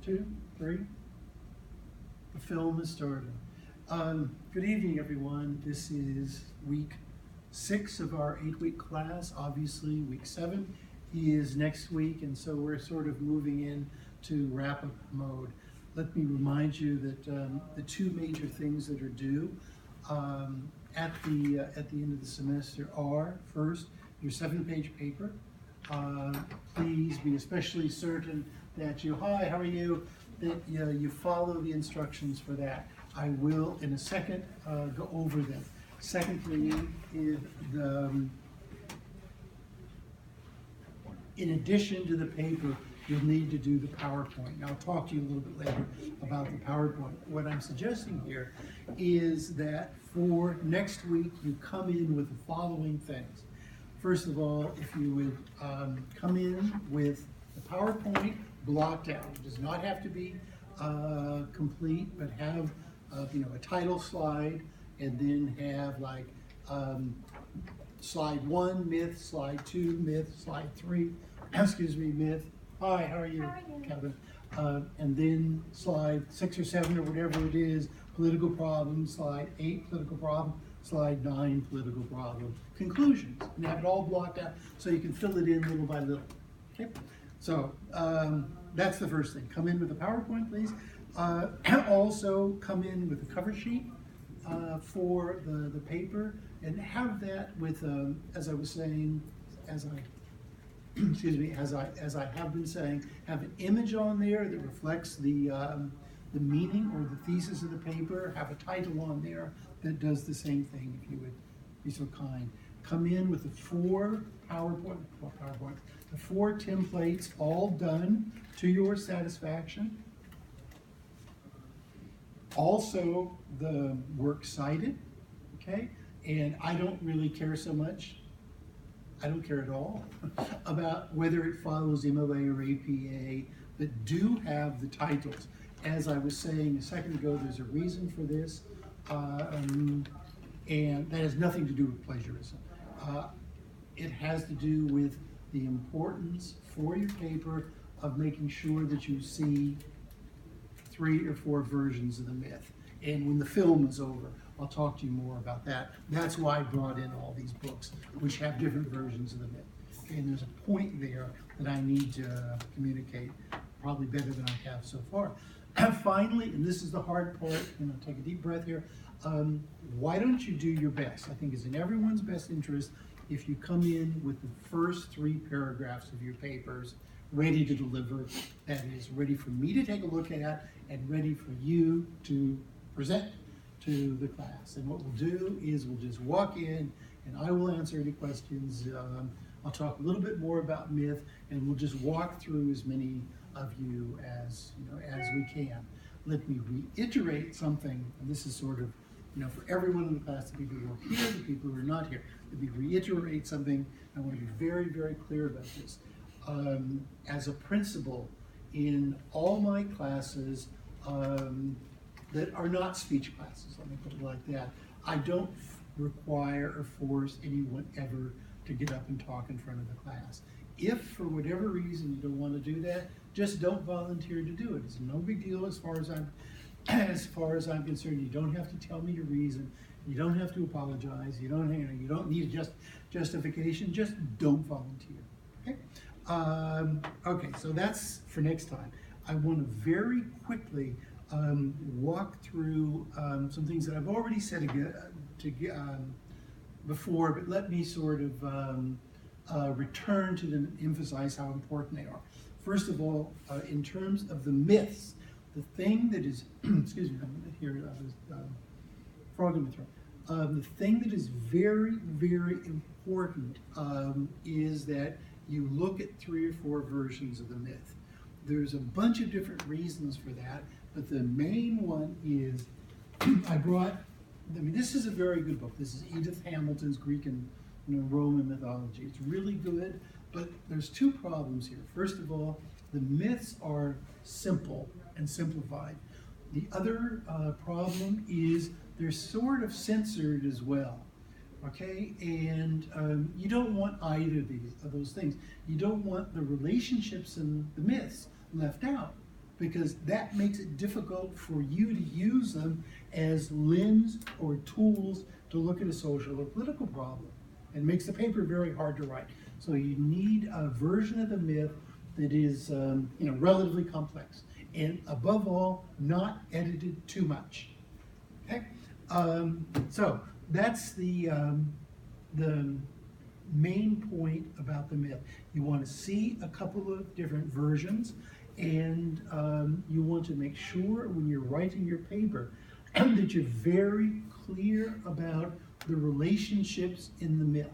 2, 3. The film is starting. Good evening, everyone. This is week 6 of our 8-week class. Obviously, week 7 is next week, and so we're sort of moving in to wrap-up mode. Let me remind you that the 2 major things that are due at the end of the semester are, first, your 7-page paper. Please be especially certain that you, hi, how are you? That you follow the instructions for that. I will, in a second, go over them. Secondly, in addition to the paper, you'll need to do the PowerPoint. And I'll talk to you a little bit later about the PowerPoint. What I'm suggesting here is that for next week, you come in with the following things. First of all, if you would come in with the PowerPoint blocked out. It does not have to be complete, but have a title slide, and then have like slide 1, myth, slide 2, myth, slide 3, excuse me, myth. Hi, how are you, Kevin? And then slide 6 or 7 or whatever it is, political problem, slide 8, political problem, slide 9, political problem, conclusions, and have it all blocked out so you can fill it in little by little. Okay? So that's the first thing. Come in with a PowerPoint, please. Also come in with a cover sheet for the paper, and have that with, as I was saying, excuse me, as I have been saying, have an image on there that reflects the meaning or the thesis of the paper. Have a title on there that does the same thing, if you would be so kind. Come in with the 4 the 4 templates all done to your satisfaction. Also, the works cited, okay? And I don't really care so much, I don't care at all about whether it follows MLA or APA, but do have the titles. As I was saying a second ago, there's a reason for this, and that has nothing to do with plagiarism. It has to do with the importance for your paper of making sure that you see 3 or 4 versions of the myth. And when the film is over, I'll talk to you more about that. That's why I brought in all these books, which have different versions of the myth. Okay, and there's a point there that I need to communicate, probably better than I have so far. Finally, and this is the hard part, take a deep breath here, why don't you do your best? I think it's in everyone's best interest if you come in with the first 3 paragraphs of your papers ready to deliver, that is, ready for me to take a look at and ready for you to present to the class. And what we'll do is we'll just walk in and I will answer any questions. I'll talk a little bit more about myth, and we'll just walk through as many of you as we can. Let me reiterate something, and this is sort of for everyone in the class, the people who are here, the people who are not here. Let me reiterate something. I want to be very, very clear about this. As a principal, in all my classes that are not speech classes, let me put it like that, I don't require or force anyone ever to get up and talk in front of the class. If for whatever reason you don't want to do that, just don't volunteer to do it. It's no big deal as far as I'm concerned. You don't have to tell me your reason. You don't have to apologize. You don't need a justification. Just don't volunteer. Okay. Okay. So that's for next time. I want to very quickly walk through some things that I've already said before, but let me sort of return to them and emphasize how important they are. First of all, in terms of the myths, the thing that is, excuse me, I'm here, I was frog in my throat. The thing that is very, very important is that you look at 3 or 4 versions of the myth. There's a bunch of different reasons for that, but the main one is, this is a very good book. This is Edith Hamilton's Greek and Roman mythology. It's really good, but there's 2 problems here. First of all, the myths are simple and simplified. The other problem is they're sort of censored as well. Okay, and you don't want either of those things. You don't want the relationships and the myths left out, because that makes it difficult for you to use them as lens or tools to look at a social or political problem. It makes the paper very hard to write. So you need a version of the myth that is relatively complex, and above all, not edited too much. Okay, so that's the main point about the myth. You want to see a couple of different versions, and you want to make sure when you're writing your paper that you're very clear about the relationships in the myth.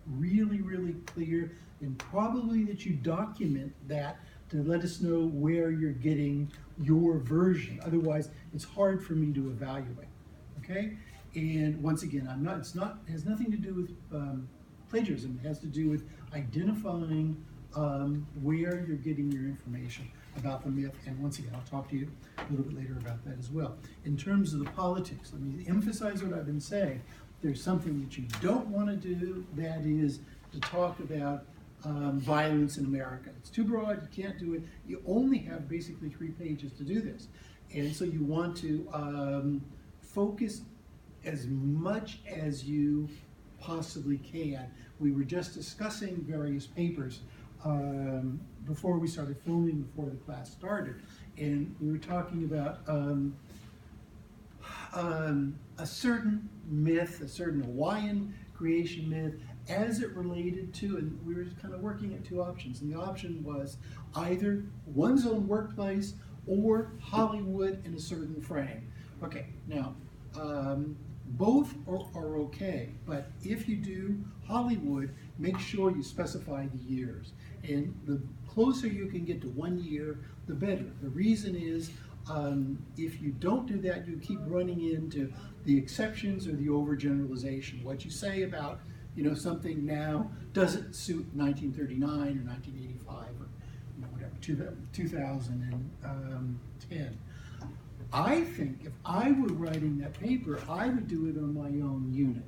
Really, really clear, and probably that you document that to let us know where you're getting your version. Otherwise, it's hard for me to evaluate. Okay? And once again, it has nothing to do with plagiarism. It has to do with identifying where you're getting your information about the myth. And once again, I'll talk to you a little bit later about that as well. In terms of the politics, let me emphasize what I've been saying. There's something that you don't want to do, that is to talk about violence in America. It's too broad, you can't do it. You only have basically 3 pages to do this. And so you want to focus as much as you possibly can. We were just discussing various papers before we started filming, before the class started, and we were talking about a certain myth, a certain Hawaiian creation myth, as it related to, and we were kind of working at 2 options, and the option was either one's own workplace or Hollywood in a certain frame. Okay, now, both are okay, but if you do Hollywood, make sure you specify the years. And the closer you can get to 1 year, the better. The reason is, if you don't do that, you keep running into the exceptions or the overgeneralization. What you say about something now doesn't suit 1939 or 1985 or whatever, 2010. I think if I were writing that paper, I would do it on my own unit,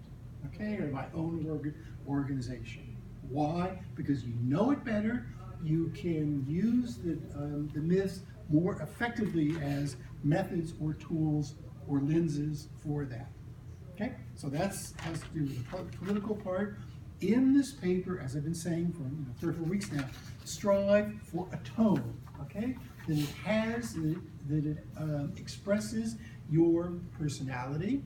okay, or my own organization. Why? Because you know it better. You can use the myths more effectively as methods or tools or lenses for that. Okay, so that's has to do with the political part. In this paper, as I've been saying for 3 or 4 weeks now, strive for a tone, okay, that it has, that it expresses your personality.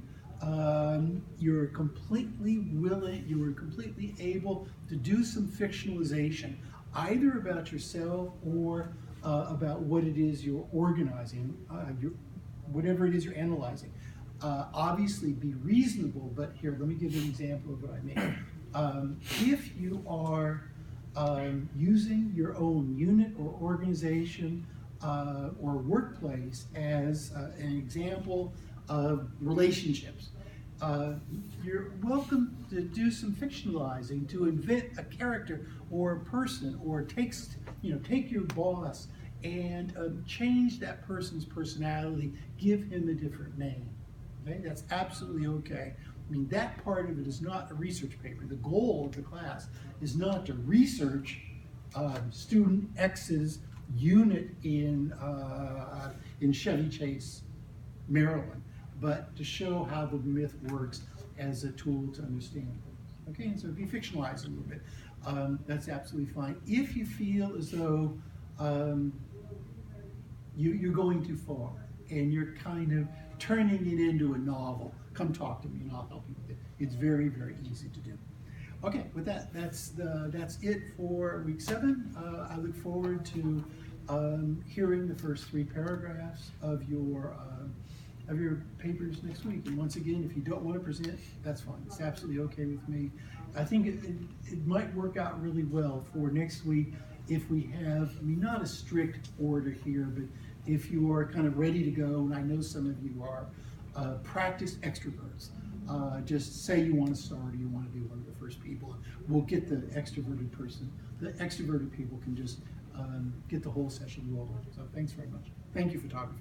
You're completely willing, you are completely able to do some fictionalization, either about yourself or about what it is you're organizing, whatever it is you're analyzing. Obviously be reasonable, but here, let me give you an example of what I mean. If you are using your own unit or organization or workplace as an example of relationships, you're welcome to do some fictionalizing, to invent a character or a person, or take your boss and change that person's personality, give him a different name. Okay, that's absolutely okay. I mean, that part of it is not a research paper. The goal of the class is not to research student X's unit in Chevy Chase, Maryland, but to show how the myth works as a tool to understand things. Okay, and so if you fictionalize a little bit, that's absolutely fine. If you feel as though you're going too far and you're kind of turning it into a novel, come talk to me and I'll help you with it. It's very, very easy to do. Okay, with that, that's it for week 7. I look forward to hearing the first 3 paragraphs of your papers next week. And once again, if you don't want to present, that's fine. It's absolutely okay with me. I think it might work out really well for next week if we have, I mean, not a strict order here, but if you are kind of ready to go, and I know some of you are, practice extroverts. Just say you want to start or you want to be one of the first people. We'll get the extroverted person. The extroverted people can just get the whole session rolling. So thanks very much. Thank you, photography.